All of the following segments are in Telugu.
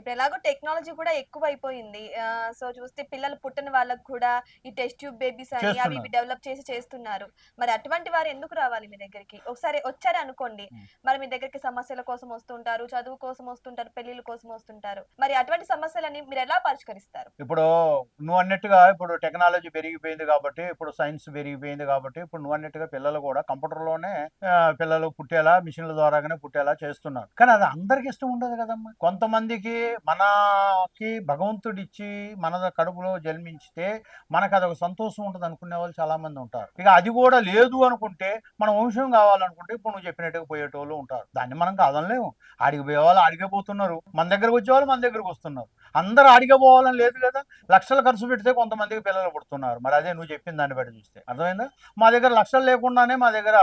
ఇప్పుడు ఎలాగో టెక్నాలజీ కూడా ఎక్కువైపోయింది. సో చూస్తే పిల్లలు పుట్టని వాళ్ళకి కూడా ఈ టెస్ట్ ట్యూబ్ బేబీస్ అని అవి ఇవి చేస్తున్నారు. డెవలప్ చేసి చేస్తున్నారు. మరి అటువంటి వారు ఎందుకు రావాలి మీ దగ్గరికి? ఒకసారి వచ్చారనుకోండి. హ్మ్. మరి మీ దగ్గరికి సమస్యల కోసం వస్తుంటారు, చదువు కోసం వస్తుంటారు, పెళ్ళిళ్ళ కోసం వస్తుంటారు. మరి అటువంటి సమస్యలని మీరెలా పరిష్కరిస్తారు? ఇప్పుడు నువ్వన్నట్టుగా ఇప్పుడు టెక్నాలజీ పెరిగిపోయింది కాబట్టి, ఇప్పుడు సైన్స్ పెరిగిపోయింది కాబట్టి, ఇప్పుడు నువ్వన్నట్టుగా పిల్లలు కూడా కంప్యూటర్‌లోనే పిల్లలు పుట్టేలా మిషన్‌ల ద్వారాగానే పుట్టేలా చేస్తున్నారు. కానీ అది అందరికి ఇష్టం ఉండదు కదమ్మా! కొంతమందికి మనకి భగవంతుడిచ్చి మన కడుపులో జన్మించితే మనకదొక సంతోషం ఉంటదనుకునే వాళ్ళు చాలామంది ఉంటారు. ఇక అది కూడా లేదు అనుకుంటే, మన వంశం కావాలనుకుంటే ఇప్పుడు నువ్వు చెప్పినట్టుగా పోయేటోళ్ళు ఉంటారు. దాన్ని మనం కాదనలేము. ఆడికి పోయేవాళ్ళు ఆడికే పోతున్నారు. మన దగ్గరకొచ్చేవాళ్ళు మన దగ్గరకొస్తున్నారు. అందరూ ఆడికే పోవాలని లేదు కదా! లక్షలు ఖర్చు పెడితే కొంతమందికి పిల్లలు పుడుతున్నారు. మరి అదే నువ్వు చెప్పిన దాన్ని బట్టి చూస్తే. అర్థమైందా? మా దగ్గర లక్షలు లేకుండానే మా దగ్గర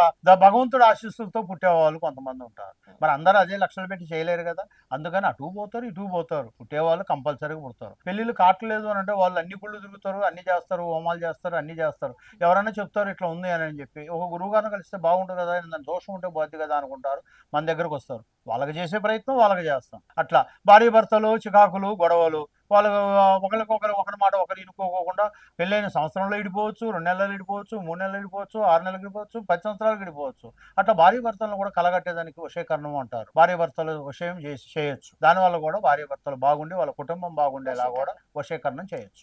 భగవంతుడి ఆశీస్సులతో పుట్టేవాళ్ళు కొంతమంది ఉంటారు. మరి అందరూ అదే లక్షలు పెట్టి చేయలేరు కదా! అందుకని అటు పోతారు, ఇటు పోతారు. పుట్టేవాళ్ళు కంపల్సరీగా పుడతారు. పెళ్ళిళ్ళు కావట్లేదు అనంటే వాళ్ళు అన్ని గుళ్ళు తిరుగుతారు, అన్ని చేస్తారు, హోమాలు చేస్తారు, అన్ని చేస్తారు. ఎవరైనా చెప్తారు ఇట్లా ఉంది అని చెప్పి. ఒక గురువుగారిని కలిస్తే బాగుంటుంది కదా! దాని దోషం ఉంటే పోద్ది కదా అనుకుంటారు. మన దగ్గరకొస్తారు. వాళ్ళకి చేసే ప్రయత్నం వాళ్ళకి చేస్తాం. అట్లా భార్యాభర్తలు చికాకులు, గొడవలు. వాళ్ళు ఒకళ్ళకొకరు ఒకరి మాట ఒకరు ఇనుకోకోకుండా పెళ్ళైన సంవత్సరంలో ఇడిపోవచ్చు, 2 నెలల్లో ఇడిపోవచ్చు, 3 నెలలు ఇడిపోవచ్చు, 6 నెలలకు ఇడిపోవచ్చు, 10 సంవత్సరాలకు ఇడిపోవచ్చు. అట్లా భార్యాభర్తలను కూడా కలగట్టేదానికి వశీకరణం అంటారు. భార్యాభర్తలు వశయం చేయొచ్చు. దానివల్ల కూడా భార్యాభర్తలు బాగుండి వాళ్ళ కుటుంబం బాగుండేలా వశీకరణ. కూడా వశీకరణం చేయొచ్చు.